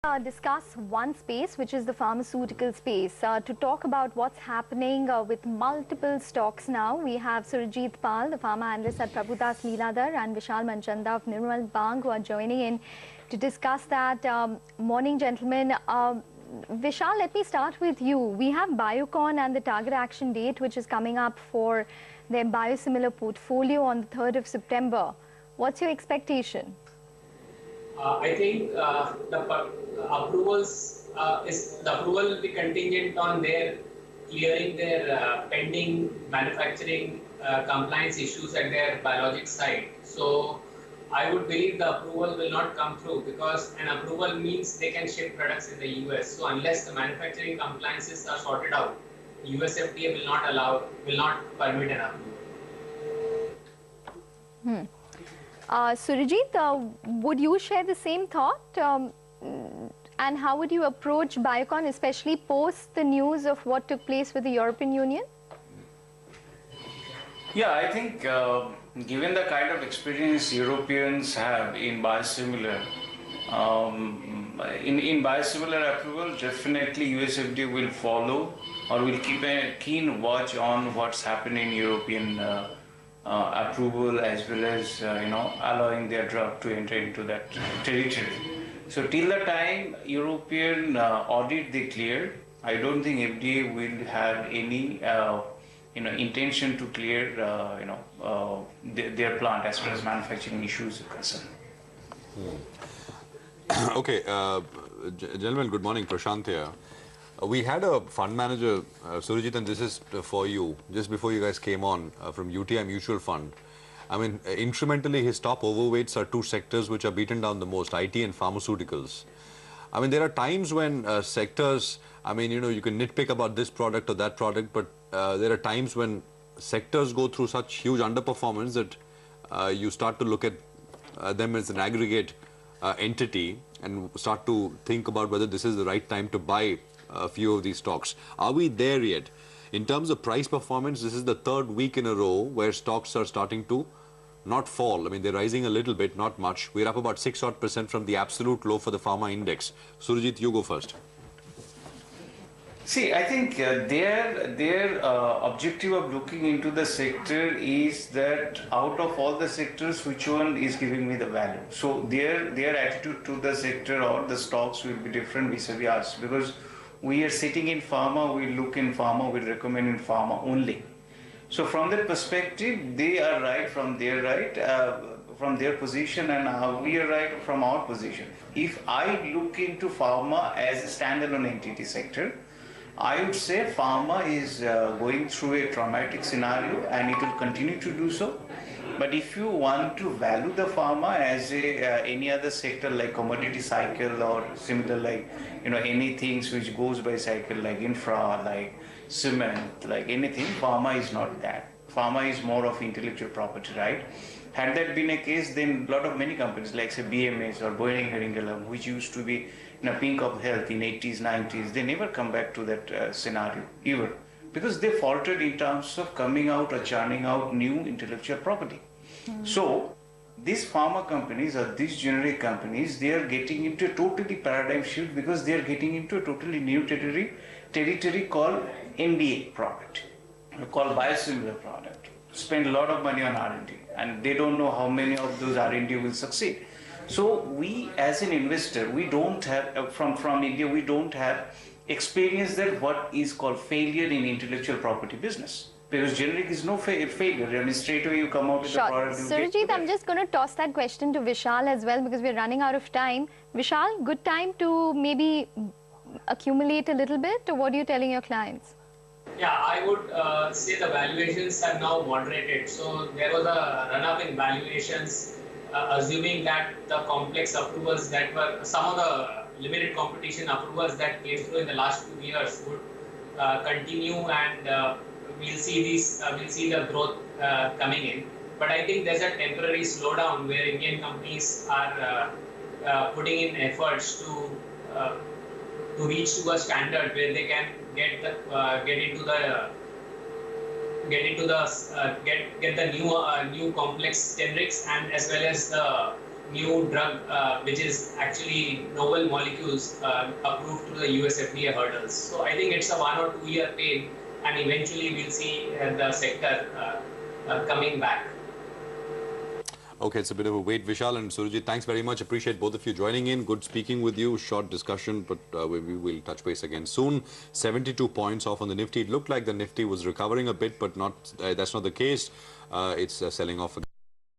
Discuss one space, which is the pharmaceutical space. To talk about what's happening with multiple stocks now, we have Surajit Pal, the pharma analyst at Prabhudas Leeladhar, and Vishal Manchanda of NIrmal Bank, who are joining in to discuss that. Morning, gentlemen. Vishal, let me start with you. We have Biocon and the target action date, which is coming up for their biosimilar portfolio on the 3rd of September. What's your expectation? I think the approval will be contingent on their clearing their pending manufacturing compliance issues at their biologics site. So I would believe the approval will not come through, because an approval means they can ship products in the US. So unless the manufacturing compliances are sorted out, US FDA will not permit an approval. Surajit, would you share the same thought? And how would you approach Biocon, especially post the news of what took place with the European Union? Yeah, I think given the kind of experience Europeans have in biosimilar, in biosimilar approval, definitely US FDA will follow or will keep a keen watch on what's happening in European approval, as well as allowing their drug to enter into that territory. So till the time European audit they clear, I don't think FDA will have any intention to clear their plant as far as manufacturing issues are concerned. Okay, gentlemen, good morning. Prashant here. We had a fund manager, Surajit, and this is for you, just before you guys came on, from UTI Mutual Fund. I mean, incrementally, his top overweights are two sectors which are beaten down the most, IT and pharmaceuticals. I mean, there are times when sectors, I mean, you can nitpick about this product or that product, but there are times when sectors go through such huge underperformance that you start to look at them as an aggregate entity and start to think about whether this is the right time to buy a few of these stocks. Are we there yet? In terms of price performance, this is the third week in a row where stocks are starting to not fall. I mean, they're rising a little bit, not much. We're up about 6% from the absolute low for the pharma index. Surajit, you go first. See, I think their objective of looking into the sector is that out of all the sectors, which one is giving me the value. So their attitude to the sector or the stocks will be different vis-a-vis us, because we are sitting in pharma, we look in pharma, we recommend in pharma only. So from that perspective, they are right from their position, and we are right from our position. If I look into pharma as a standalone entity sector, I would say pharma is going through a traumatic scenario, and it will continue to do so. But if you want to value the pharma as any other sector like commodity cycle or similar, like anything which goes by cycle like infra, like cement, like anything, pharma is not that. Pharma is more of intellectual property, right? Had that been a case, then many companies like say BMS or Boehringer Ingelheim, which used to be pink of health in 80s, 90s, they never come back to that scenario ever, because they faltered in terms of coming out or churning out new intellectual property. So these pharma companies or these generic companies, they are getting into a totally paradigm shift, because they are getting into a totally new territory called NDA product, called biosimilar product. Spend a lot of money on R&D, and they don't know how many of those R&D will succeed. So we as an investor, we don't have, from India, we don't have experience that what is called failure in intellectual property business. Because generic is no failure. I mean, straight away you come out with the product. Surajit, I'm just going to toss that question to Vishal as well, because we're running out of time. Vishal, good time to maybe accumulate a little bit, or what are you telling your clients? Yeah, I would say the valuations have now moderated. So there was a run-up in valuations, assuming that the complex approvals that were, some of the limited competition approvals that came through in the last 2 years would continue, and we'll see the growth coming in. But I think there's a temporary slowdown where Indian companies are putting in efforts to reach to a standard where they can get the new complex generics, and as well as new drug, which is actually novel molecules approved through the US FDA hurdles. So I think it's a 1 or 2 year pain, and eventually we'll see the sector coming back. Okay, it's a bit of a wait. Vishal and Surajit, thanks very much. Appreciate both of you joining in. Good speaking with you. Short discussion, but we will touch base again soon. 72 points off on the Nifty. It looked like the Nifty was recovering a bit, but not. That's not the case. It's selling off again.